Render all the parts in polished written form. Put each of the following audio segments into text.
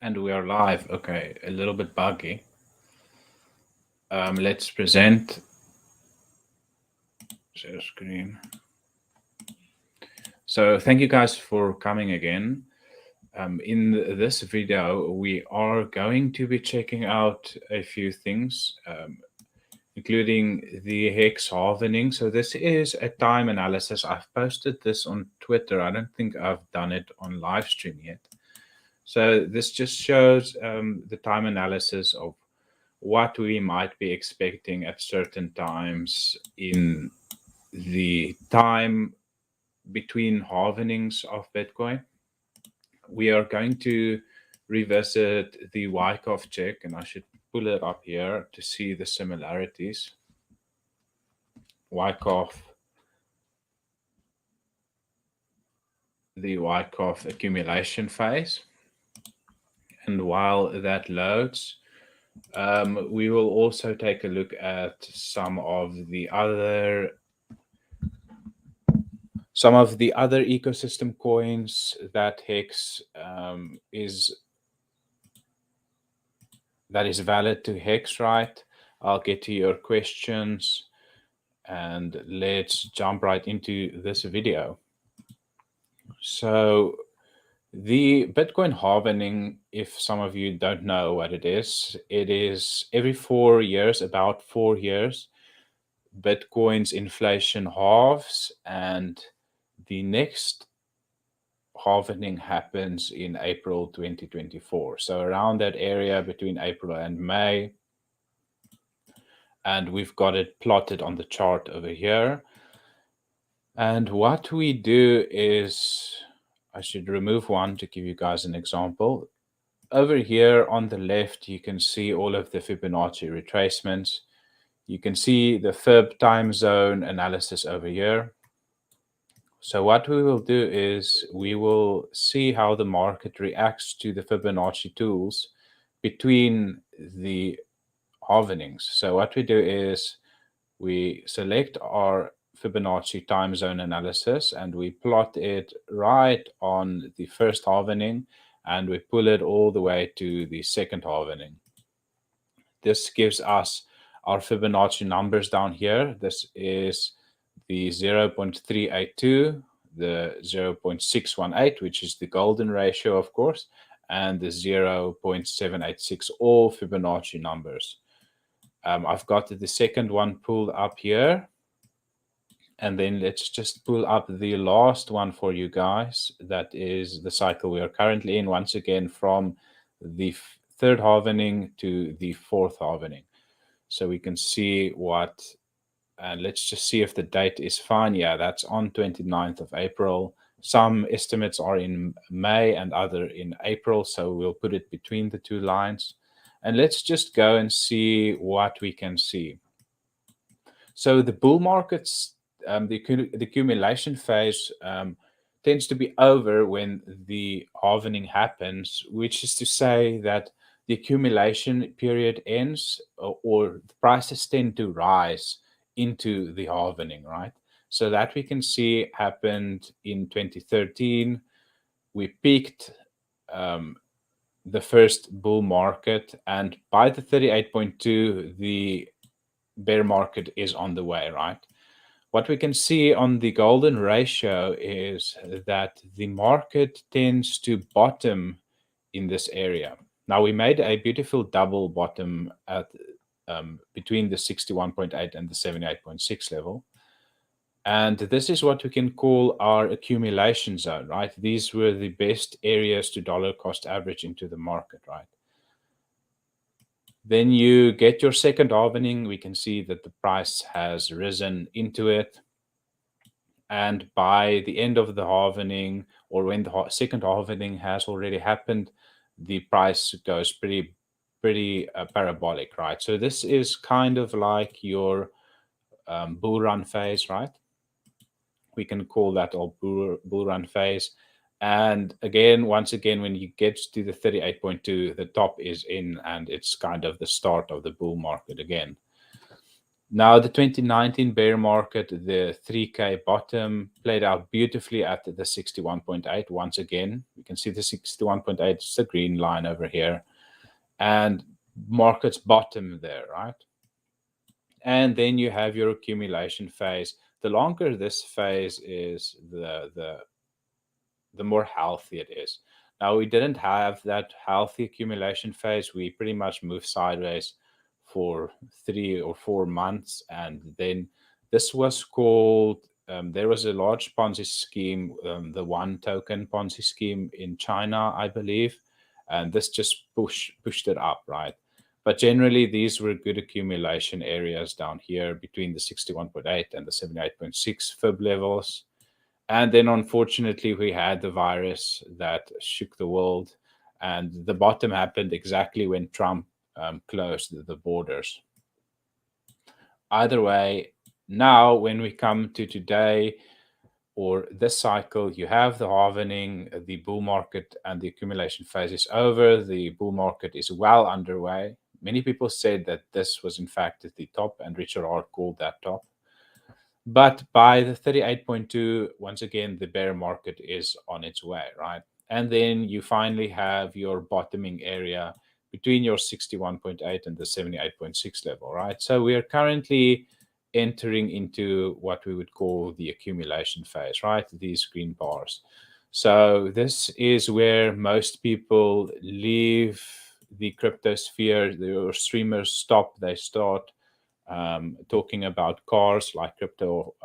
And we are live. Okay, a little bit buggy. Let's present. Share screen. So thank you guys for coming again. In this video, we are going to be checking out a few things, including the Hex halvening. So this is a time analysis. I've posted this on Twitter. I don't think I've done it on live stream yet. So this just shows the time analysis of what we might be expecting at certain times in the time between halvenings of Bitcoin. We are going to revisit the Wyckoff check, and I should pull it up here to see the similarities. The Wyckoff accumulation phase. And while that loads, we will also take a look at some of the other ecosystem coins that Hex is valid to Hex, right? I'll get to your questions, and let's jump right into this video. So the Bitcoin halvening, if some of you don't know what it is every 4 years, about 4 years, Bitcoin's inflation halves, and the next halvening happens in April 2024. So around that area between April and May. And we've got it plotted on the chart over here. And what we do is, I should remove one to give you guys an example. Over here on the left, you can see all of the Fibonacci retracements. You can see the Fib time zone analysis over here. So what we will do is we will see how the market reacts to the Fibonacci tools between the halvenings. So what we do is we select our Fibonacci time zone analysis and we plot it right on the first halvening, and we pull it all the way to the second halvening. This gives us our Fibonacci numbers down here. This is the 0.382, the 0.618, which is the golden ratio, of course, and the 0.786, all Fibonacci numbers. I've got the second one pulled up here. And then let's just pull up the last one for you guys. That is the cycle we are currently in, once again, from the third halvening to the fourth halvening. So we can see what, and let's just see if the date is fine. Yeah, that's on 29th of April. Some estimates are in May and other in April. So we'll put it between the two lines. And let's just go and see what we can see. So the bull markets, the accumulation phase tends to be over when the halvening happens, which is to say that the accumulation period ends, or the prices tend to rise into the halvening, right? So that we can see happened in 2013. We peaked the first bull market, and by the 38.2, the bear market is on the way, right? What we can see on the golden ratio is that the market tends to bottom in this area. Now, we made a beautiful double bottom at between the 61.8 and the 78.6 level. And this is what we can call our accumulation zone, right? These were the best areas to dollar cost average into the market, right? Then you get your second halvening. We can see that the price has risen into it. And by the end of the halvening, or when the second halvening has already happened, the price goes pretty parabolic, right? So this is kind of like your bull run phase, right? We can call that our bull run phase. And again, once again, when you get to the 38.2, the top is in, and it's kind of the start of the bull market again. Now, the 2019 bear market, the 3K bottom played out beautifully at the 61.8. Once again, you can see the 61.8 is the green line over here, and markets bottom there, right? And then you have your accumulation phase. The longer this phase is, the more healthy it is. Now, we didn't have that healthy accumulation phase. We pretty much moved sideways for 3 or 4 months. And then this was called, there was a large Ponzi scheme, the one token Ponzi scheme in China, I believe. And this just pushed it up, right? But generally, these were good accumulation areas down here between the 61.8 and the 78.6 fib levels. And then, unfortunately, we had the virus that shook the world. And the bottom happened exactly when Trump closed the borders. Either way, now when we come to today, or this cycle, you have the halvening, the bull market, and the accumulation phase is over. The bull market is well underway. Many people said that this was in fact at the top, and Richard Hart called that top. But by the 38.2, once again, the bear market is on its way, right? And then you finally have your bottoming area between your 61.8 and the 78.6 level, right? So we are currently entering into what we would call the accumulation phase, right? These green bars. So this is where most people leave the crypto sphere. The streamers stop, they start talking about cars like crypto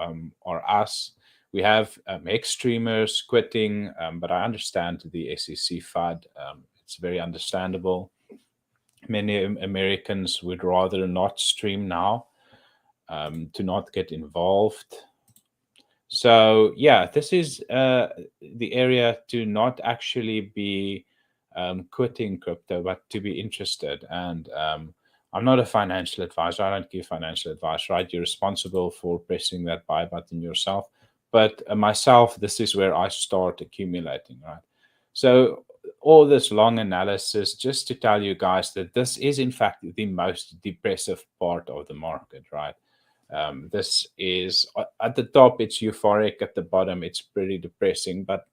or us. We have Hex streamers quitting, but I understand the SEC FUD. It's very understandable. Many Americans would rather not stream now to not get involved. So yeah, this is the area to not actually be quitting crypto, but to be interested. And I'm not a financial advisor. I don't give financial advice, right? You're responsible for pressing that buy button yourself. But myself, this is where I start accumulating, right? So all this long analysis just to tell you guys that this is in fact the most depressive part of the market, right? This is at the top, it's euphoric. At the bottom, it's pretty depressing, but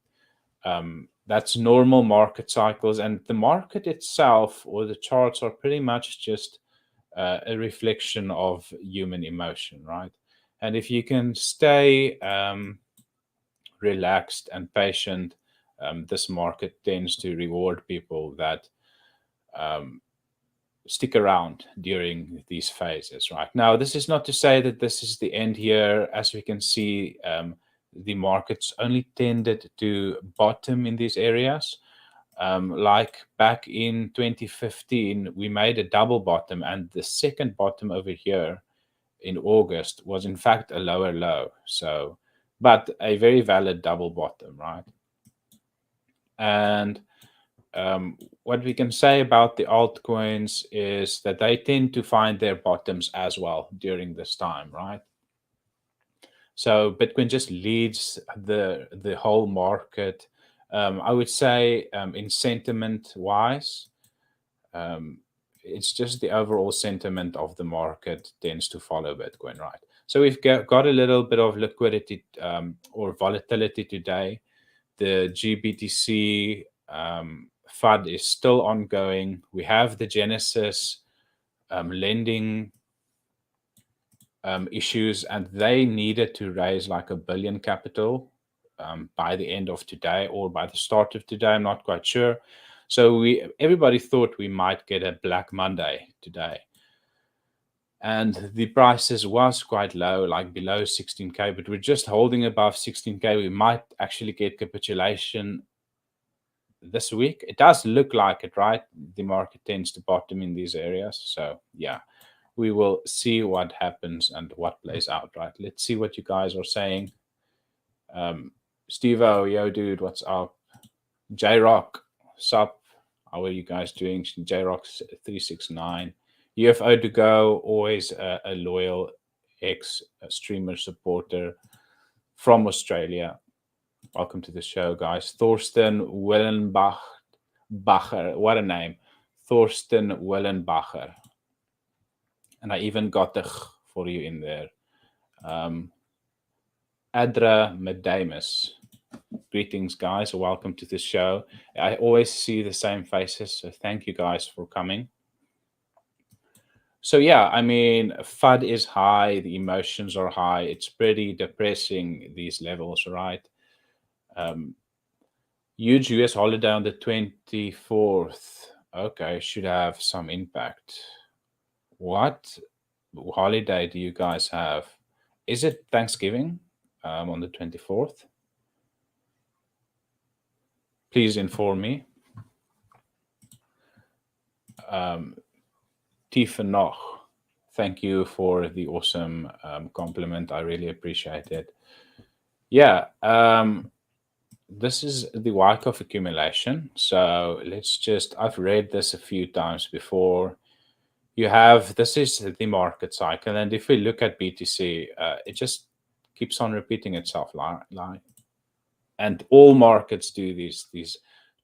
that's normal market cycles. And the market itself, or the charts, are pretty much just a reflection of human emotion, right? And if you can stay relaxed and patient, this market tends to reward people that stick around during these phases, right? Now, this is not to say that this is the end here. As we can see, the markets only tended to bottom in these areas. Like back in 2015, we made a double bottom, and the second bottom over here in August was in fact a lower low. So, but a very valid double bottom, right? And what we can say about the altcoins is that they tend to find their bottoms as well during this time, right? So Bitcoin just leads the whole market. I would say in sentiment wise, it's just the overall sentiment of the market tends to follow Bitcoin, right? So we've got a little bit of liquidity or volatility today. The GBTC FUD is still ongoing. We have the Genesis lending issues, and they needed to raise like $1 billion capital by the end of today or by the start of today. I'm not quite sure. So everybody thought we might get a Black Monday today. And the prices was quite low, like below 16K, but we're just holding above 16K. We might actually get capitulation this week. It does look like it, right? The market tends to bottom in these areas. So yeah, we will see what happens and what plays out, right? Let's see what you guys are saying. Steve-O, yo dude, what's up? J-Rock, sup? How are you guys doing? J-Rock 369. UFO to go, always a loyal streamer supporter from Australia. Welcome to the show, guys. Thorsten Willenbacher. What a name. Thorsten Willenbacher. And I even got the for you in there. Adra Medamus. Greetings, guys. Welcome to the show. I always see the same faces, so thank you guys for coming. So yeah, I mean, FUD is high, the emotions are high. It's pretty depressing, these levels, right? Huge US holiday on the 24th. Okay, should have some impact. What holiday do you guys have? Is it Thanksgiving on the 24th? Please inform me. Tifa Noch, thank you for the awesome compliment. I really appreciate it. Yeah, this is the Wyckoff accumulation. So let's just, I've read this a few times before. You have, this is the market cycle. And if we look at BTC, it just keeps on repeating itself. And all markets do these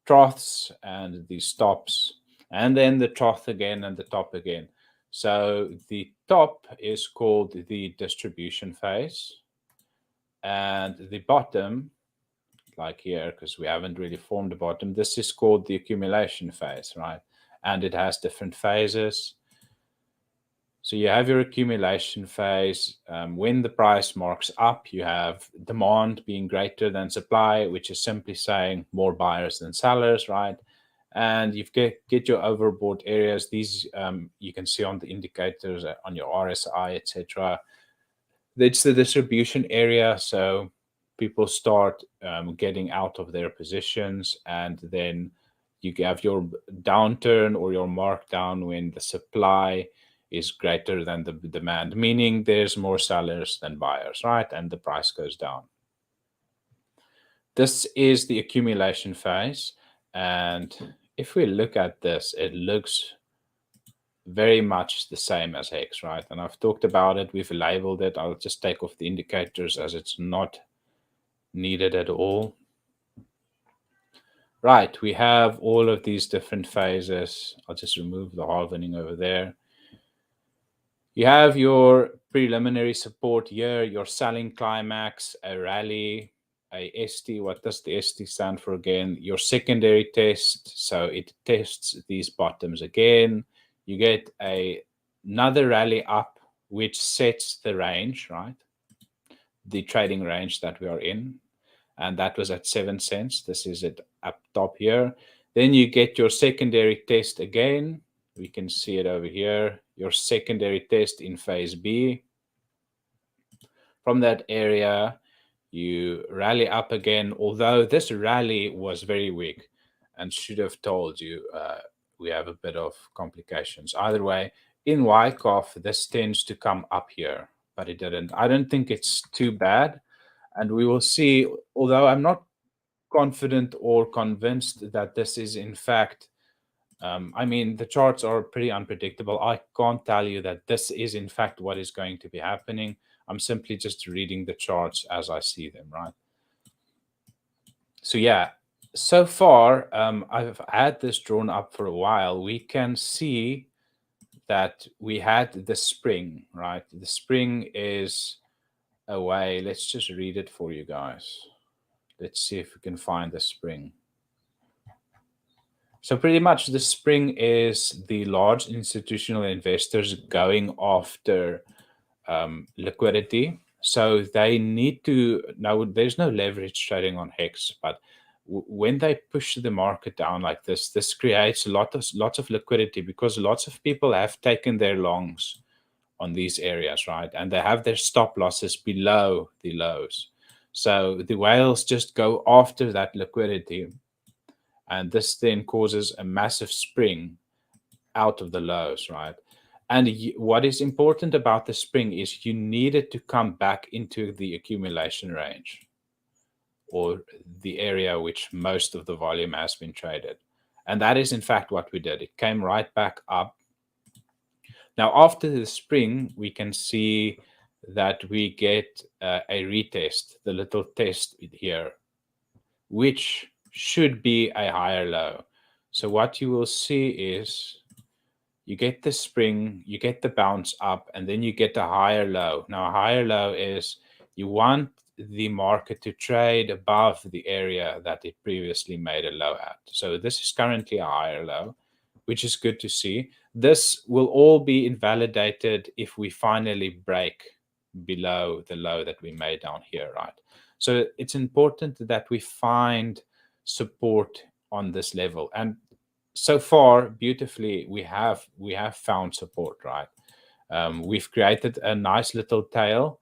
troughs and these tops, and then the trough again and the top again. So the top is called the distribution phase, and the bottom, like here, because we haven't really formed the bottom, this is called the accumulation phase, right? And it has different phases. So you have your accumulation phase. When the price marks up, you have demand being greater than supply, which is simply saying more buyers than sellers, right? And you get your overbought areas. These you can see on the indicators on your RSI, etc. It's the distribution area. So people start getting out of their positions, and then you have your downturn or your markdown when the supply is greater than the demand, meaning there's more sellers than buyers, right? And the price goes down. This is the accumulation phase. And if we look at this, it looks very much the same as Hex, right? And I've talked about it, we've labeled it. I'll just take off the indicators as it's not needed at all. Right, we have all of these different phases. I'll just remove the halvening over there. You have your preliminary support here, your selling climax, a rally, a ST. What does the ST stand for again? Your secondary test. So it tests these bottoms again. You get another rally up, which sets the range, right? The trading range that we are in. And that was at 7 cents. This is it up top here. Then you get your secondary test again. We can see it over here. Your secondary test in phase B. From that area, you rally up again, although this rally was very weak and should have told you we have a bit of complications. Either way, in Wyckoff, this tends to come up here, but it didn't. I don't think it's too bad. And we will see, although I'm not confident or convinced that this is in fact, I mean, the charts are pretty unpredictable. I can't tell you that this is in fact what is going to be happening. I'm simply just reading the charts as I see them, right? So yeah, so far, I've had this drawn up for a while. We can see that we had the spring, right? The spring is away. Let's just read it for you guys. Let's see if we can find the spring. So pretty much the spring is the large institutional investors going after liquidity. So they need to, now there's no leverage trading on Hex, but when they push the market down like this creates lots of liquidity because lots of people have taken their longs on these areas, right? And they have their stop losses below the lows. So the whales just go after that liquidity. And this then causes a massive spring out of the lows, right? And what is important about the spring is you need it to come back into the accumulation range or the area which most of the volume has been traded. And that is in fact what we did. It came right back up. Now, after the spring, we can see that we get a retest, the little test here, which should be a higher low. So what you will see is you get the spring, you get the bounce up, and then you get a higher low. Now, a higher low is you want the market to trade above the area that it previously made a low at. So this is currently a higher low, which is good to see. This will all be invalidated if we finally break below the low that we made down here, right? So it's important that we find support on this level. And so far, beautifully, we have found support, right? We've created a nice little tail,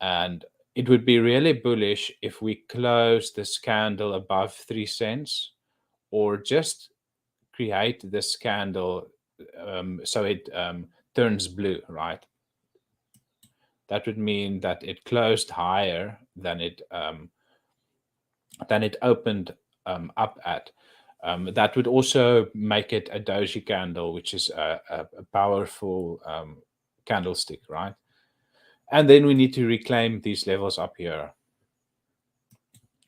and it would be really bullish if we close this candle above 3 cents, or just create this candle so it turns blue, right? That would mean that it closed higher than it opened up at. That would also make it a doji candle, which is a powerful candlestick, right? And then we need to reclaim these levels up here.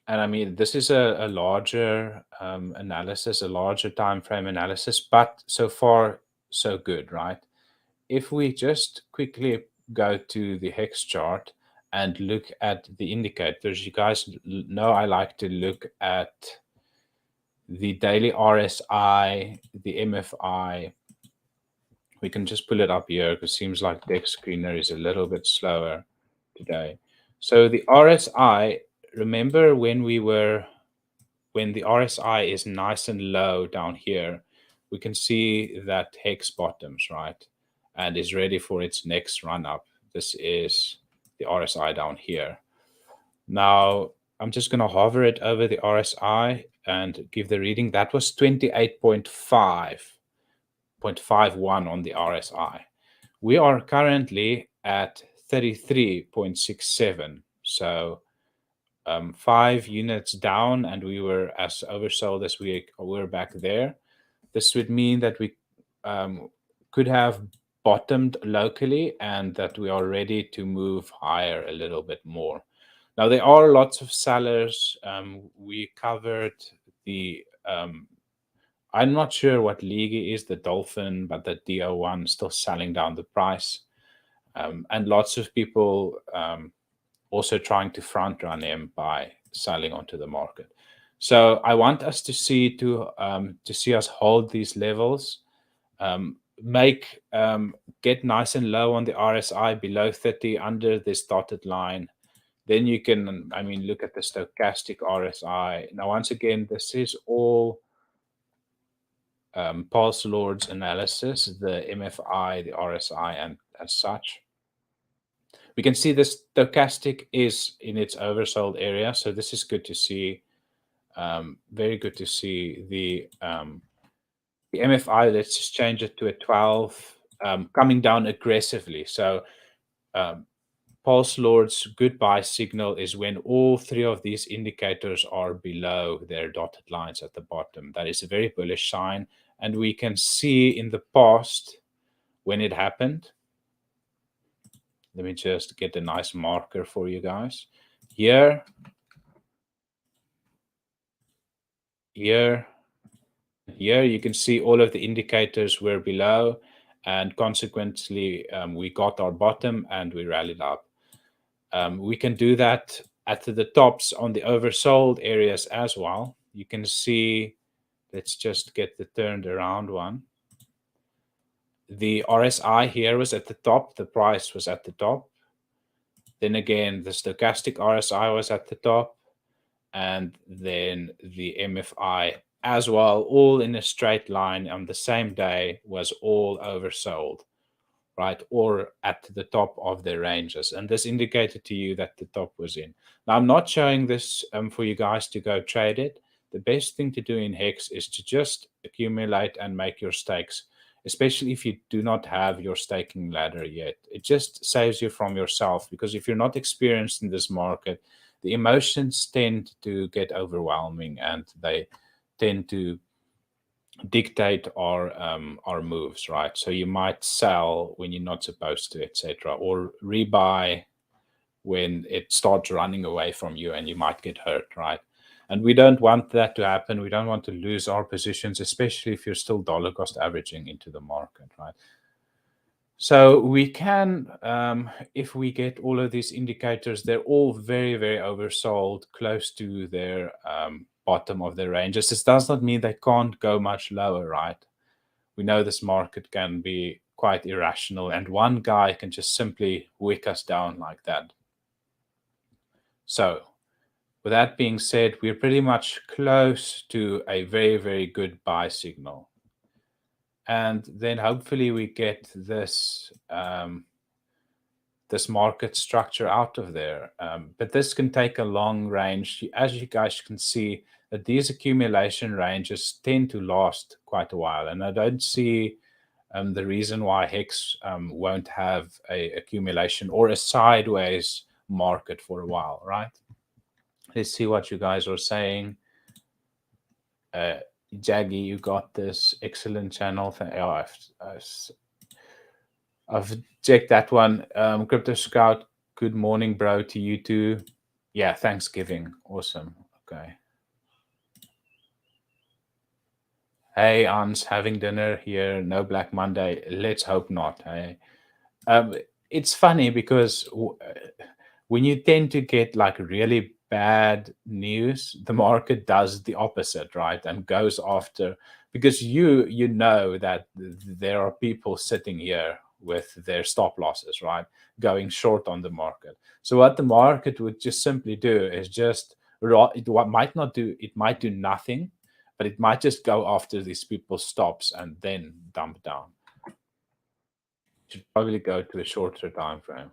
And I mean, this is a larger analysis, a larger time frame analysis, but so far, so good, right? If we just quickly go to the Hex chart and look at the indicators, you guys know I like to look at the daily RSI, the MFI. We can just pull it up here because it seems like Deck Screener is a little bit slower today. So the RSI, remember when the RSI is nice and low down here, we can see that Hex bottoms, right? And is ready for its next run up. This is the RSI down here. Now, I'm just going to hover it over the RSI and give the reading. That was 28.51 on the RSI. We are currently at 33.67. So 5 units down, and we were as oversold as we were back there. This would mean that we could have bottomed locally and that we are ready to move higher a little bit more. Now, there are lots of sellers. We covered the, I'm not sure what league is, the Dolphin, but the DO1 still selling down the price. And lots of people also trying to front run him by selling onto the market. So I want us to see us hold these levels, get nice and low on the RSI below 30 under this dotted line. Then you can, look at the stochastic RSI. Now, once again, this is all Pulse Lord's analysis, the MFI, the RSI, and as such. We can see this stochastic is in its oversold area, so this is good to see. Very good to see the MFI. Let's just change it to a 12, coming down aggressively. So Pulse Lord's goodbye signal is when all 3 of these indicators are below their dotted lines at the bottom. That is a very bullish sign, and we can see in the past when it happened. Let me just get a nice marker for you guys. Here, you can see all of the indicators were below, and consequently, we got our bottom and we rallied up. We can do that at the tops on the oversold areas as well. You can see, let's just get the turned around one. The RSI here was at the top, the price was at the top. Then again, the stochastic RSI was at the top, and then the MFI as well, all in a straight line on the same day, was all oversold, right? Or at the top of their ranges. And this indicated to you that the top was in. Now, I'm not showing this for you guys to go trade it. The best thing to do in Hex is to just accumulate and make your stakes, especially if you do not have your staking ladder yet. It just saves you from yourself, because if you're not experienced in this market, the emotions tend to get overwhelming and they tend to dictate our moves, right? So you might sell when you're not supposed to, etc., or rebuy when it starts running away from you and you might get hurt, right? And we don't want that to happen. We don't want to lose our positions, especially if you're still dollar cost averaging into the market, right? So we can, if we get all of these indicators, they're all very, very oversold, close to their bottom of their ranges. This does not mean they can't go much lower, right? We know this market can be quite irrational, and one guy can just simply wick us down like that. So with that being said, we're pretty much close to a very, very good buy signal. And then hopefully we get this this market structure out of there. But this can take a long range. As you guys can see, that these accumulation ranges tend to last quite a while. And I don't see the reason why Hex won't have a accumulation or a sideways market for a while, right? Let's see what you guys are saying. Jaggy, you got this. Excellent channel. I've checked that one. Crypto Scout, good morning, bro, to you too. Yeah, Thanksgiving. Awesome. Okay. Hey, Ans, having dinner here. No Black Monday. Let's hope not. Hey, it's funny because when you tend to get like really bad news, the market does the opposite, right? And goes after, because you know that there are people sitting here with their stop losses, right? Going short on the market. So what the market would just simply do is just, it might not do, it might do nothing, but it might just go after these people's stops and then dump down. Should probably go to a shorter time frame.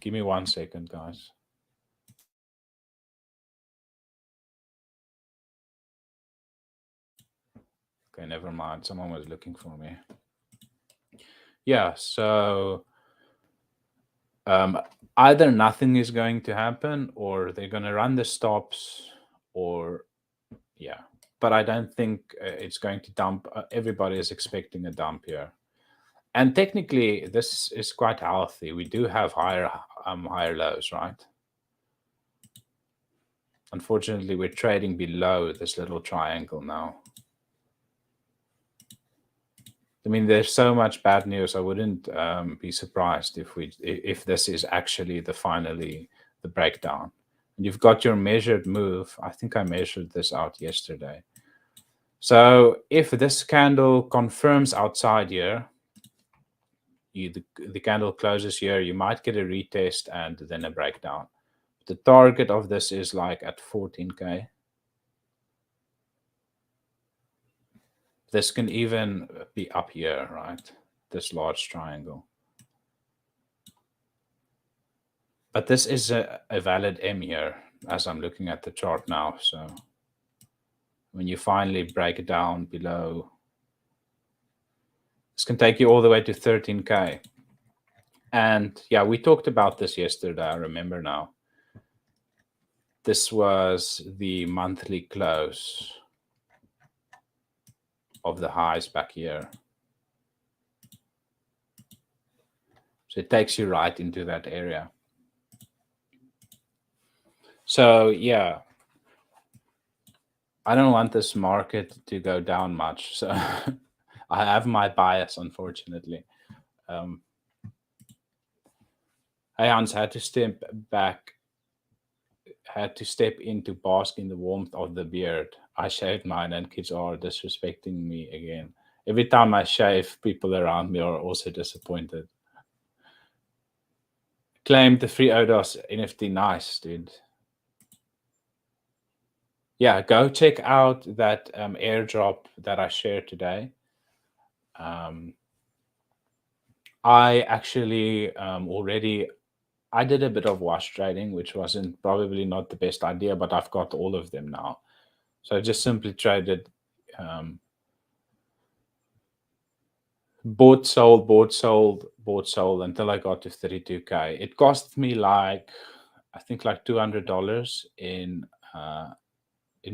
Give me 1 second, guys. Okay, never mind. Someone was looking for me. Yeah, so either nothing is going to happen or they're going to run the stops or, yeah. But I don't think it's going to dump. Everybody is expecting a dump here. And technically, this is quite healthy. We do have higher lows, right? Unfortunately, we're trading below this little triangle now. I mean, there's so much bad news. I wouldn't be surprised if this is actually finally the breakdown. And you've got your measured move. I think I measured this out yesterday. So if this candle confirms outside here, the candle closes here, you might get a retest and then a breakdown. The target of this is like at 14K. This can even be up here, right? This large triangle. But this is a valid M here, as I'm looking at the chart now. So when you finally break it down below, this can take you all the way to 13K. And yeah, we talked about this yesterday, I remember now. This was the monthly close of the highs back here. So it takes you right into that area. So yeah, I don't want this market to go down much. So I have my bias, unfortunately. I Hans had to step back, had to step in to bask in the warmth of the beard. I shaved mine and kids are disrespecting me again. Every time I shave, people around me are also disappointed. Claimed the free ODOS NFT. Nice, dude. Yeah, go check out that airdrop that I shared today. I actually already, I did a bit of wash trading, which wasn't probably not the best idea, but I've got all of them now. So I just simply traded, bought, sold, bought, sold, bought, sold until I got to 32K. It cost me like, I think like $200 in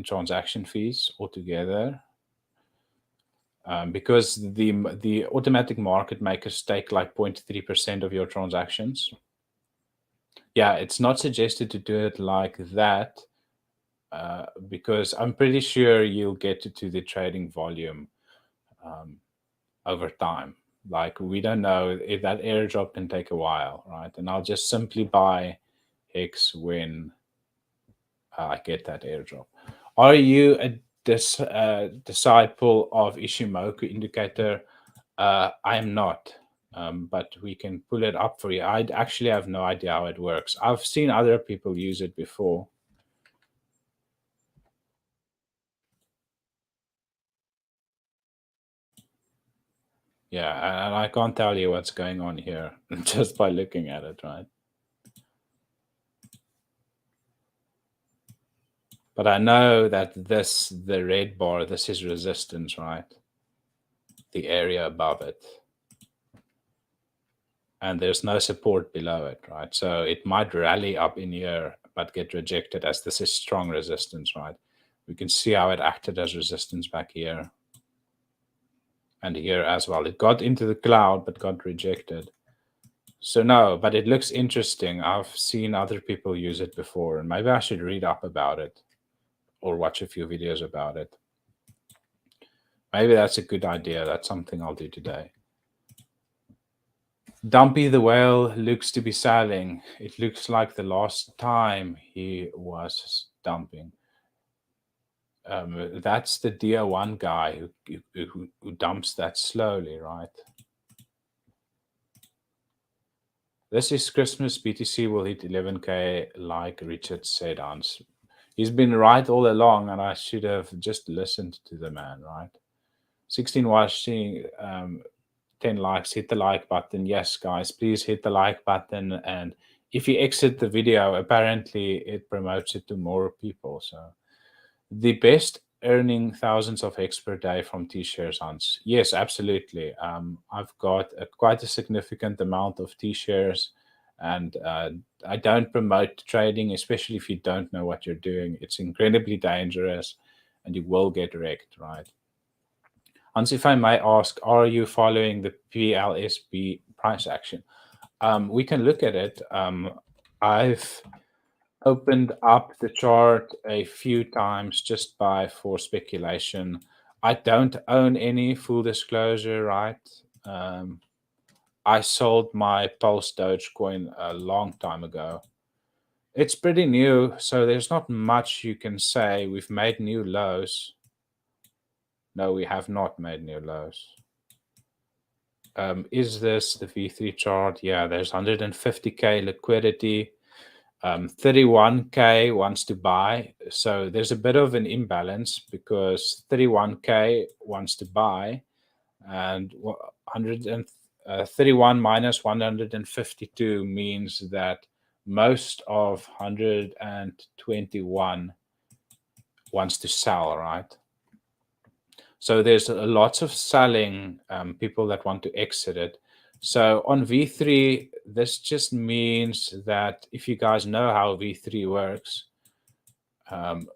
transaction fees altogether. Because the automatic market makers take like 0.3% of your transactions. Yeah, it's not suggested to do it like that because I'm pretty sure you'll get to the trading volume over time. Like, we don't know if that airdrop can take a while, right? And I'll just simply buy Hex when I get that airdrop. Are you a disciple of Ishimoku indicator? I am not, but we can pull it up for you. I actually have no idea how it works. I've seen other people use it before. Yeah, and I can't tell you what's going on here just by looking at it, right? But I know that the red bar, this is resistance, right? The area above it. And there's no support below it, right? So it might rally up in here, but get rejected as this is strong resistance, right? We can see how it acted as resistance back here. And here as well. It got into the cloud, but got rejected. So no, but it looks interesting. I've seen other people use it before, and maybe I should read up about it or watch a few videos about it. Maybe that's a good idea. That's something I'll do today. Dumpy the whale looks to be selling. It looks like the last time he was dumping. That's the DR1 guy who dumps that slowly, right? This is Christmas. BTC will hit 11K, like Richard said. He's been right all along, and I should have just listened to the man, right? 16 watching, 10 likes. Hit the like button. Yes, guys, please hit the like button. And if you exit the video, apparently it promotes it to more people. So the best earning thousands of X per day from T-shares, Hans. Yes, absolutely. I've got quite a significant amount of T-shares, and I don't promote trading, especially if you don't know what you're doing. It's incredibly dangerous, and you will get wrecked, right? Hans, if I may ask, are you following the PLSB price action? We can look at it. I've opened up the chart a few times just for speculation. I don't own any, full disclosure, right? I sold my Pulse Dogecoin a long time ago. It's pretty new, so there's not much you can say. We've made new lows. No, we have not made new lows. Is this the V3 chart? Yeah, there's 150K liquidity. 31K wants to buy. So there's a bit of an imbalance because 31K wants to buy, and 131 minus 152 means that most of 121 wants to sell, right? So there's lots of selling, people that want to exit it. So on V3, this just means that if you guys know how V3 works,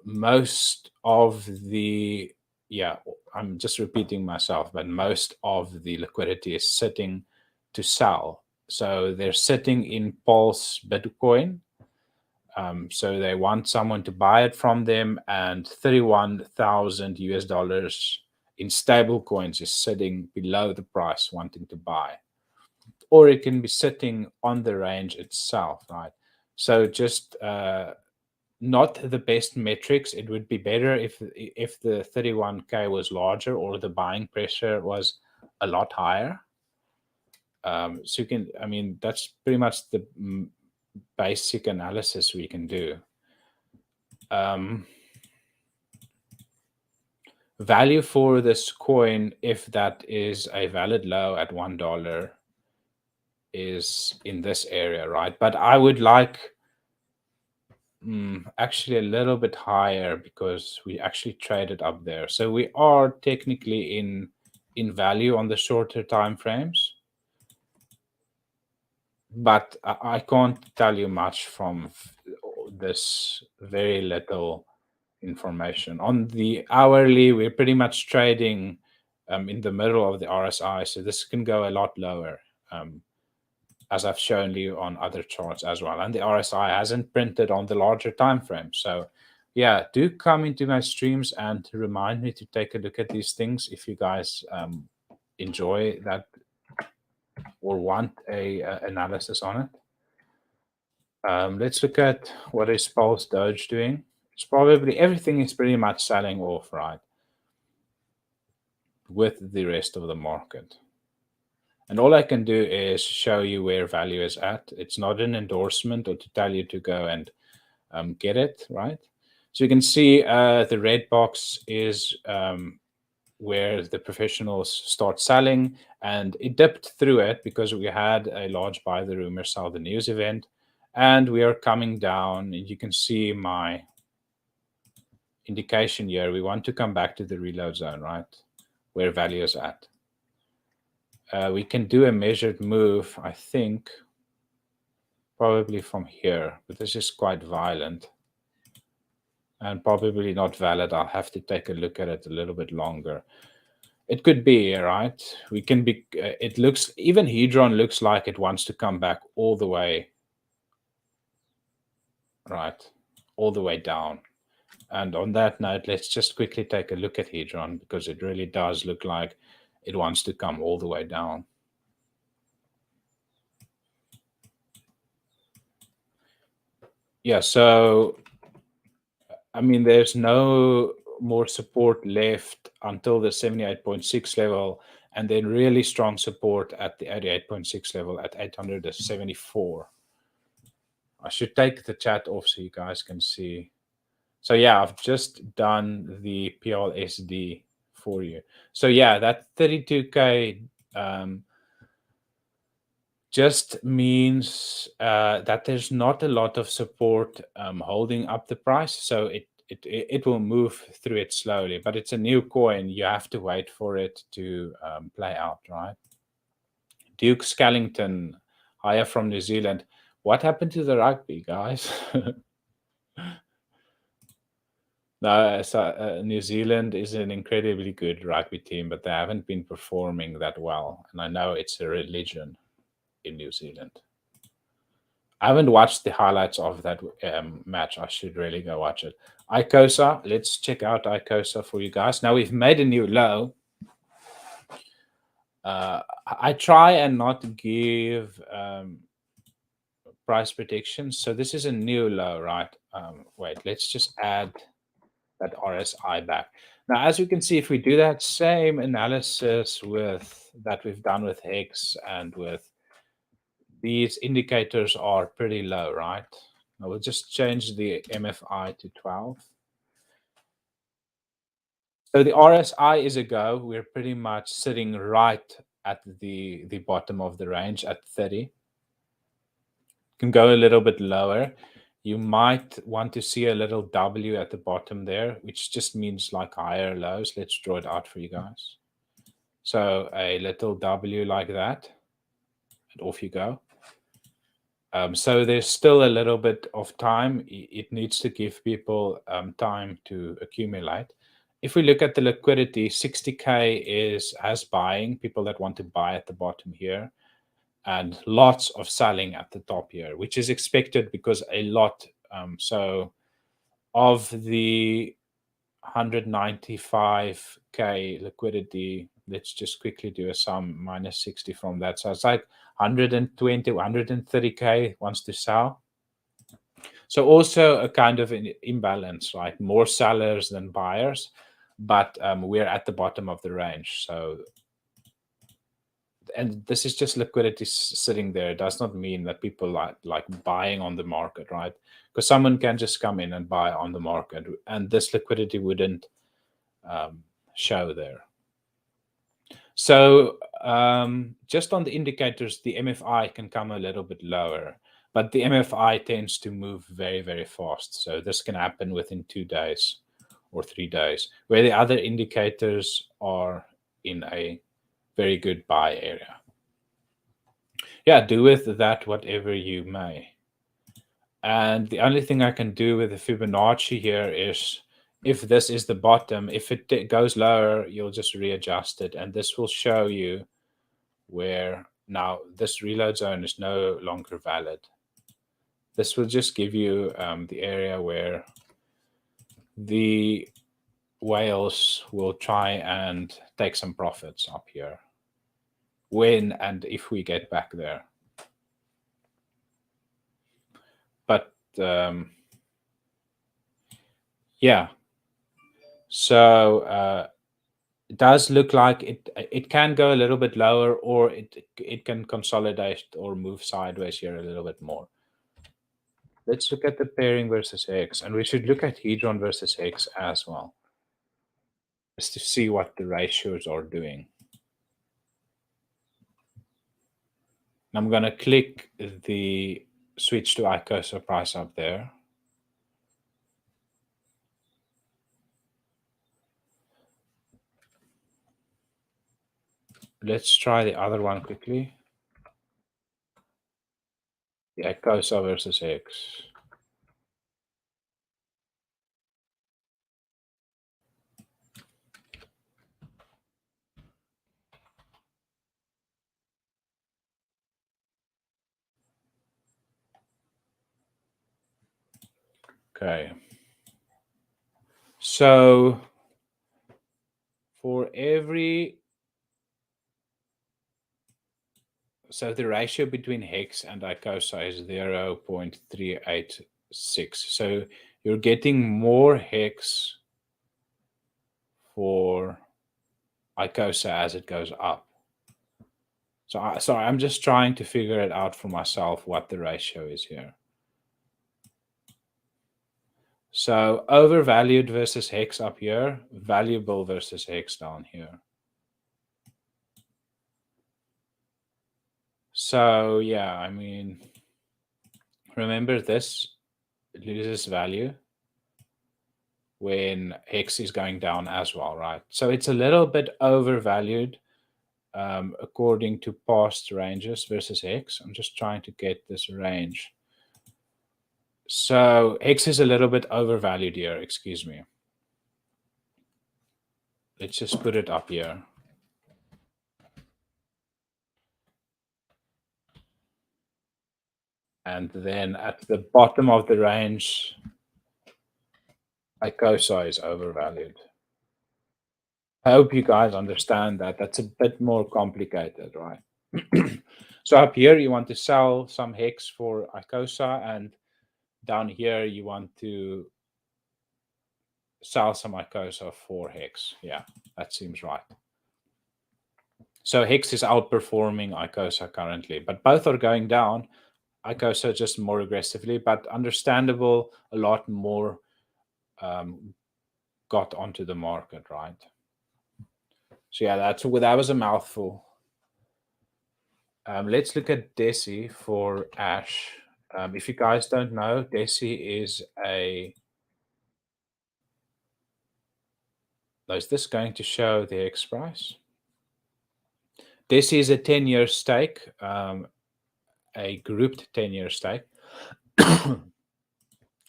most of the, yeah, I'm just repeating myself, but most of the liquidity is sitting to sell. So they're sitting in Pulse Bitcoin. So they want someone to buy it from them, and 31,000 US dollars in stable coins is sitting below the price wanting to buy. Or it can be sitting on the range itself, right? So just not the best metrics. It would be better if the 31K was larger or the buying pressure was a lot higher. So you can, I mean, that's pretty much the basic analysis we can do. Value for this coin, if that is a valid low at $1, is in this area, right? But I would like actually a little bit higher because we actually traded up there. So we are technically in value on the shorter time frames, but I can't tell you much from this very little information. On the hourly, we're pretty much trading in the middle of the RSI, so this can go a lot lower. as I've shown you on other charts as well. And the RSI hasn't printed on the larger time frame. So yeah, do come into my streams and remind me to take a look at these things if you guys enjoy that or want a analysis on it. Let's look at what is Pulse Doge doing. It's probably everything is pretty much selling off, right, with the rest of the market. And all I can do is show you where value is at. It's not an endorsement or to tell you to go and get it, right? So you can see the red box is where the professionals start selling, and it dipped through it because we had a large buy the rumor, sell the news event, and we are coming down. And you can see my indication here. We want to come back to the reload zone, right, where value is at. We can do a measured move, I think, probably from here, but this is quite violent and probably not valid. I'll have to take a look at it a little bit longer. It could be, right? We can be, it looks, even Hedron looks like it wants to come back all the way, right? All the way down. And on that note, let's just quickly take a look at Hedron because it really does look like it wants to come all the way down. Yeah, so, I mean, there's no more support left until the 78.6 level, and then really strong support at the 88.6 level at 874. I should take the chat off so you guys can see. So yeah, I've just done the PLSD for you. So yeah, that 32K just means that there's not a lot of support holding up the price. So it will move through it slowly, but it's a new coin. You have to wait for it to play out, right? Duke Skellington, higher from New Zealand. What happened to the rugby, guys? No, so, New Zealand is an incredibly good rugby team, but they haven't been performing that well. And I know it's a religion in New Zealand. I haven't watched the highlights of that match. I should really go watch it. ICOSA, let's check out ICOSA for you guys. Now we've made a new low. I try and not give price predictions. So this is a new low, right? Wait, let's just add that RSI back. Now, as you can see, if we do that same analysis with that we've done with Hex and with these indicators are pretty low, right? Now we'll just change the MFI to 12. So the RSI is a go. We're pretty much sitting right at the bottom of the range at 30. Can go a little bit lower. You might want to see a little W at the bottom there, which just means like higher lows. Let's draw it out for you guys. So a little W like that, and off you go. So there's still a little bit of time. It needs to give people time to accumulate. If we look at the liquidity, 60K is as buying, people that want to buy at the bottom here, and lots of selling at the top here, which is expected because a lot. So of the 195K liquidity, let's just quickly do a sum, minus 60 from that. So it's like 120, 130K wants to sell. So also a kind of an imbalance, right? More sellers than buyers, but we're at the bottom of the range. So, and this is just liquidity sitting there. It does not mean that people like buying on the market, right? Because someone can just come in and buy on the market, and this liquidity wouldn't show there. So just on the indicators, the MFI can come a little bit lower, but the MFI tends to move very, very fast. So this can happen within 2 days or 3 days, where the other indicators are in a very good buy area. Yeah, do with that whatever you may. And the only thing I can do with the Fibonacci here is, if this is the bottom, if it goes lower, you'll just readjust it. And this will show you where Now, this reload zone is no longer valid. This will just give you the area where the whales will try and take some profits up here when and if we get back there. But yeah, so it does look like it can go a little bit lower, or it can consolidate or move sideways here a little bit more. Let's look at the pairing versus Hex, and we should look at Hedron versus Hex as well, just to see what the ratios are doing. I'm going to click the switch to ICOSA price up there. Let's try the other one quickly. The ICOSA versus Hex. Okay. So for every, so the ratio between Hex and ICOSA is 0.386. So you're getting more Hex for ICOSA as it goes up. So sorry, I'm just trying to figure it out for myself what the ratio is here. So overvalued versus Hex up here, valuable versus Hex down here. So yeah, I mean, remember this loses value when Hex is going down as well, right? So it's a little bit overvalued according to past ranges versus Hex. I'm just trying to get this range. So Hex is a little bit overvalued here, excuse me. Let's just put it up here. And then at the bottom of the range, ICOSA is overvalued. I hope you guys understand that. That's a bit more complicated, right? So up here, you want to sell some Hex for ICOSA, and down here, you want to sell some ICOSA for Hex. Yeah, that seems right. So Hex is outperforming ICOSA currently, but both are going down. ICOSA just more aggressively, but understandable, a lot more got onto the market, right? So yeah, that was a mouthful. Let's look at Deci for Ash. If you guys don't know, Deci is a... Is this going to show the Hex price? Deci is a 10-year stake, a grouped 10-year stake.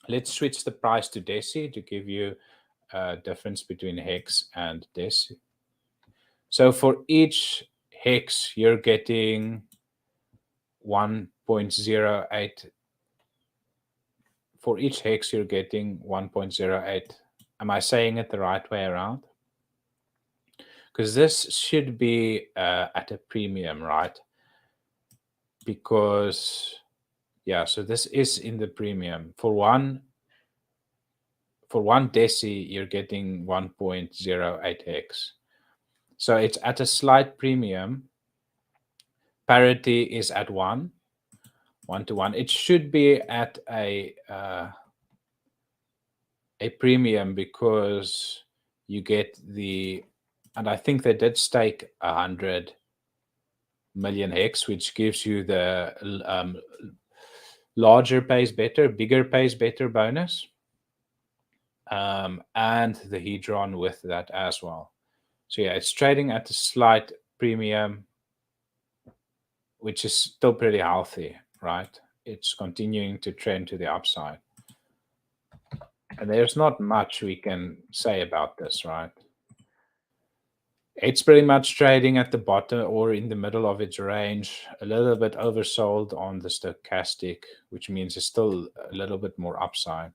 Let's switch the price to Deci to give you a difference between Hex and Deci. So for each Hex, you're getting 1.08. For each Hex, you're getting 1.08. Am I saying it the right way around? Because this should be at a premium, right? Because, yeah, so this is in the premium. For one Deci, you're getting 1.08 Hex. So it's at a slight premium. Parity is at 1 to 1. It should be at a premium because you get the, and I think they did stake 100 million Hex, which gives you the larger pays better, bigger pays better bonus, and the Hedron with that as well. So yeah, it's trading at a slight premium, which is still pretty healthy, right? It's continuing to trend to the upside. And there's not much we can say about this, right? It's pretty much trading at the bottom or in the middle of its range, a little bit oversold on the stochastic, which means it's still a little bit more upside.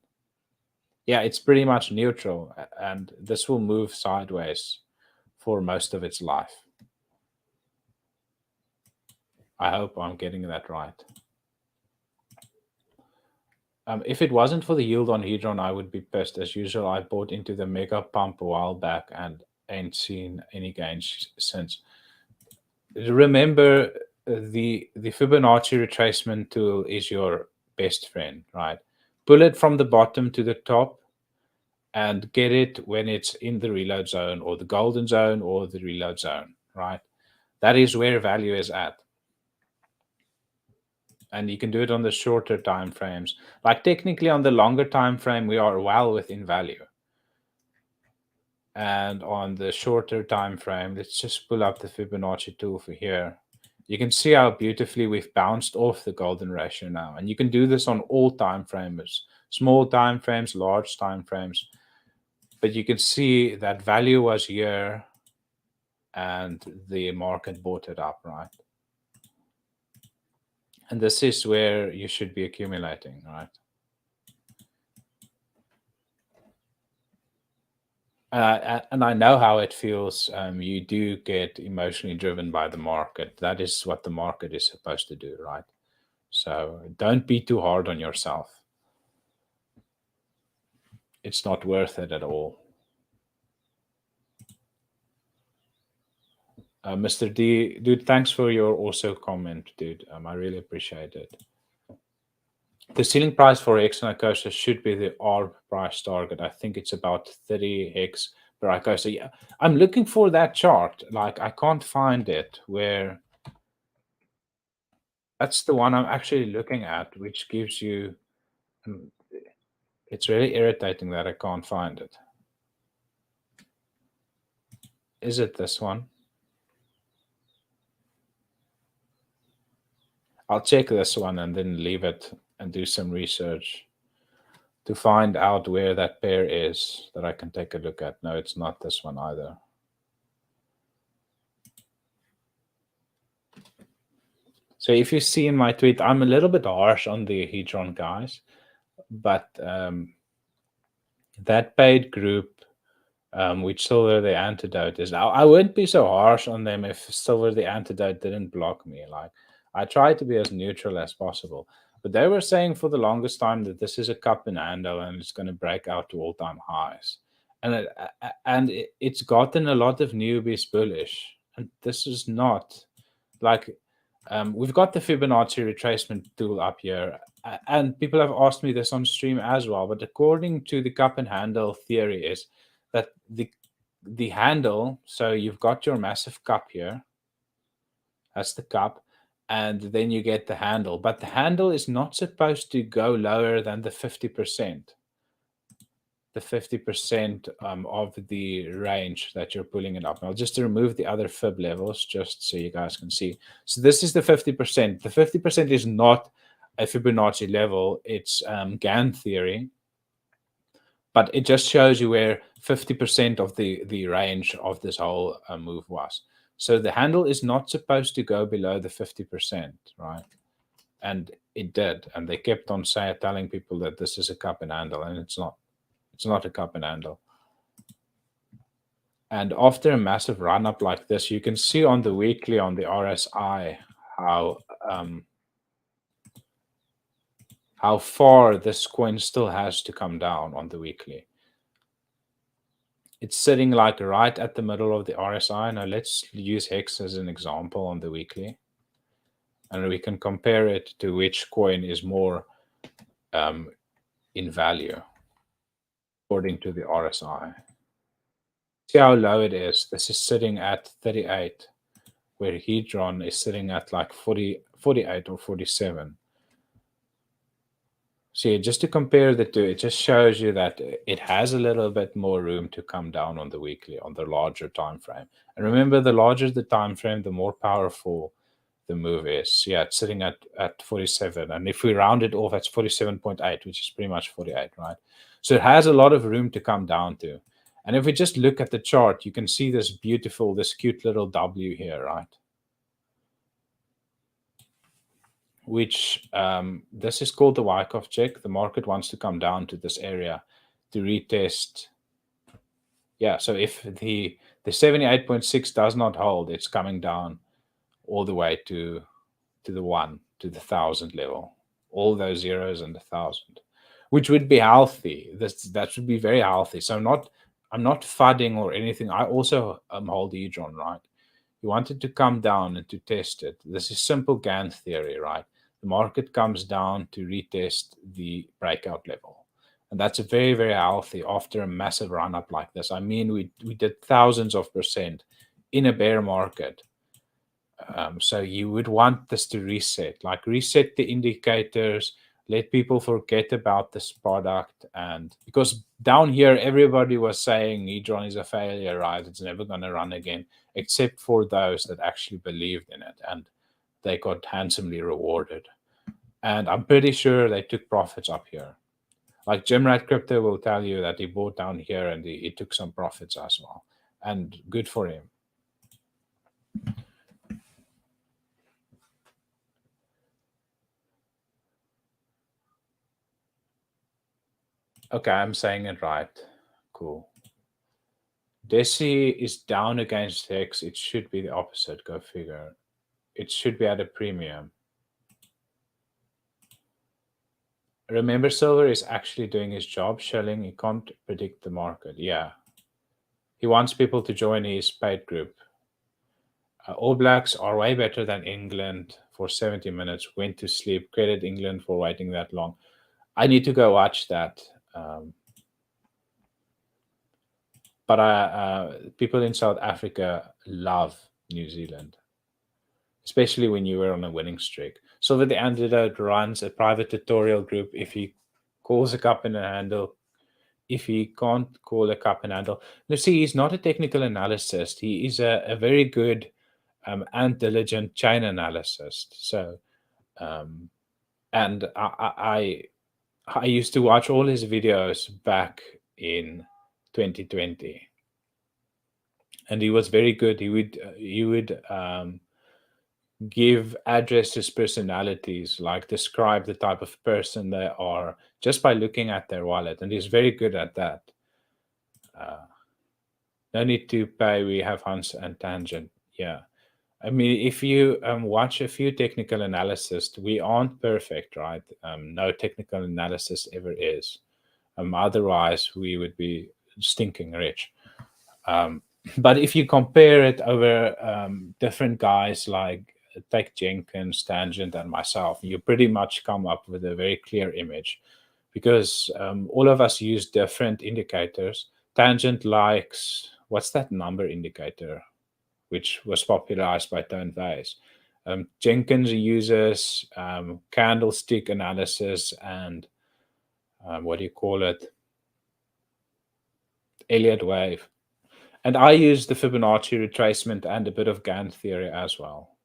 Yeah, it's pretty much neutral, and this will move sideways for most of its life. I hope I'm getting that right. If it wasn't for the yield on Hedron, I would be pissed. As usual, I bought into the mega pump a while back and ain't seen any gains since. Remember, the Fibonacci retracement tool is your best friend, right? Pull it from the bottom to the top and get it when it's in the reload zone or the golden zone or the reload zone, right? That is where value is at. And you can do it on the shorter time frames. Like technically on the longer time frame, we are well within value. And on the shorter time frame, let's just pull up the Fibonacci tool for here. You can see how beautifully we've bounced off the golden ratio now. And you can do this on all time frames, small time frames, large time frames. But you can see that value was here and the market bought it up, right? And this is where you should be accumulating, right? And I know how it feels. You do get emotionally driven by the market. That is what the market is supposed to do, right? So don't be too hard on yourself. It's not worth it at all. Mr. D, dude, thanks for your also comment, dude. I really appreciate it. The ceiling price for Hex and Icosa should be the ARB price target. I think it's about 30 Hex per Icosa. Yeah, I'm looking for that chart. Like, I can't find it where... That's the one I'm actually looking at, which gives you... It's really irritating that I can't find it. Is it this one? I'll check this one and then leave it and do some research to find out where that pair is that I can take a look at. No, it's not this one either. So if you see in my tweet, I'm a little bit harsh on the Hedron guys, but that paid group, which Silver the Antidote is, I wouldn't be so harsh on them if Silver the Antidote didn't block me. Like, I try to be as neutral as possible. But they were saying for the longest time that this is a cup and handle and it's going to break out to all-time highs. And it's gotten a lot of newbies bullish. And this is not like... we've got the Fibonacci retracement tool up here. And people have asked me this on stream as well. But according to the cup and handle theory is that the handle, so you've got your massive cup here. That's the cup. And then you get the handle. But the handle is not supposed to go lower than the 50%. The 50% of the range that you're pulling it up. Now, just to remove the other fib levels, just so you guys can see. So this is the 50%. The 50% is not a Fibonacci level. It's Gann theory. But it just shows you where 50% of the range of this whole move was. So the handle is not supposed to go below the 50%, right? And it did. And they kept on telling people that this is a cup and handle, and it's not. It's not a cup and handle. And after a massive run up like this, you can see on the weekly on the RSI how far this coin still has to come down on the weekly. It's sitting like right at the middle of the RSI. Now let's use Hex as an example on the weekly. And we can compare it to which coin is more in value according to the RSI. See how low it is. This is sitting at 38, where Hedron is sitting at like 48 or 47. See, just to compare the two, it just shows you that it has a little bit more room to come down on the weekly, on the larger time frame. And remember, the larger the time frame, the more powerful the move is. Yeah, it's sitting at 47. And if we round it off, that's 47.8, which is pretty much 48, right? So it has a lot of room to come down to. And if we just look at the chart, you can see this beautiful, this cute little W here, right? Which this is called the Wyckoff check. The market wants to come down to this area to retest. Yeah, so if the 78.6 does not hold, it's coming down all the way to the 1, to the 1,000 level. All those zeros and 1,000, which would be healthy. That should be very healthy. So I'm not fudding or anything. I also hold Hedron, right? You want it to come down and to test it. This is simple Gantt theory, right? The market comes down to retest the breakout level. And that's very, very healthy after a massive run up like this. I mean, we did thousands of % in a bear market. So you would want this to reset, like reset the indicators, let people forget about this product. And because down here, everybody was saying Hedron is a failure, right? It's never going to run again, except for those that actually believed in it. And they got handsomely rewarded. And I'm pretty sure they took profits up here. Like Jim Rat Crypto will tell you that he bought down here and he took some profits as well. And good for him. Okay, I'm saying it right. Cool. Desi is down against Hex. It should be the opposite. Go figure. It should be at a premium. Remember, Silver is actually doing his job, shelling. He can't predict the market. Yeah. He wants people to join his paid group. All Blacks are way better than England for 70 minutes. Went to sleep. Credit England for waiting that long. I need to go watch that. But people in South Africa love New Zealand, especially when you were on a winning streak. Silver the Antidote runs a private tutorial group. If he calls a cup and a handle, if he can't call a cup and handle. Now, see, he's not a technical analyst. He is a very good and diligent chain analyst. So, and I used to watch all his videos back in 2020. And he was very good. He would give addresses, personalities, like describe the type of person they are just by looking at their wallet. And he's very good at that. No need to pay. We have Hans and Tangent. Yeah. I mean, if you watch a few technical analysis, we aren't perfect, right? No technical analysis ever is. Otherwise, we would be stinking rich. But if you compare it over different guys like take Jenkins, Tangent, and myself, you pretty much come up with a very clear image, because all of us use different indicators. Tangent likes, what's that number indicator, which was popularized by Tone Vays. Jenkins uses candlestick analysis and what do you call it? Elliott wave. And I use the Fibonacci retracement and a bit of Gantt theory as well.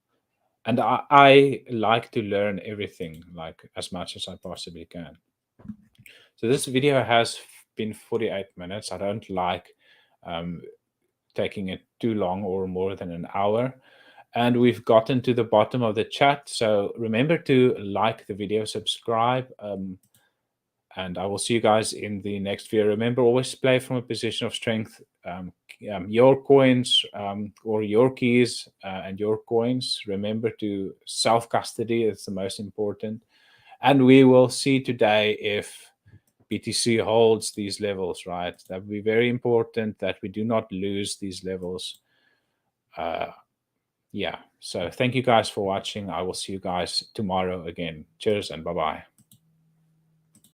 And I like to learn everything, like as much as I possibly can. So this video has been 48 minutes. I don't like taking it too long or more than an hour. And we've gotten to the bottom of the chat. So remember to like the video, subscribe, and I will see you guys in the next video. Remember, always play from a position of strength. Your coins or your keys and your coins. Remember to self-custody. It's the most important. And we will see today if BTC holds these levels, right? That would be very important that we do not lose these levels. Yeah, so thank you guys for watching. I will see you guys tomorrow again. Cheers and bye-bye.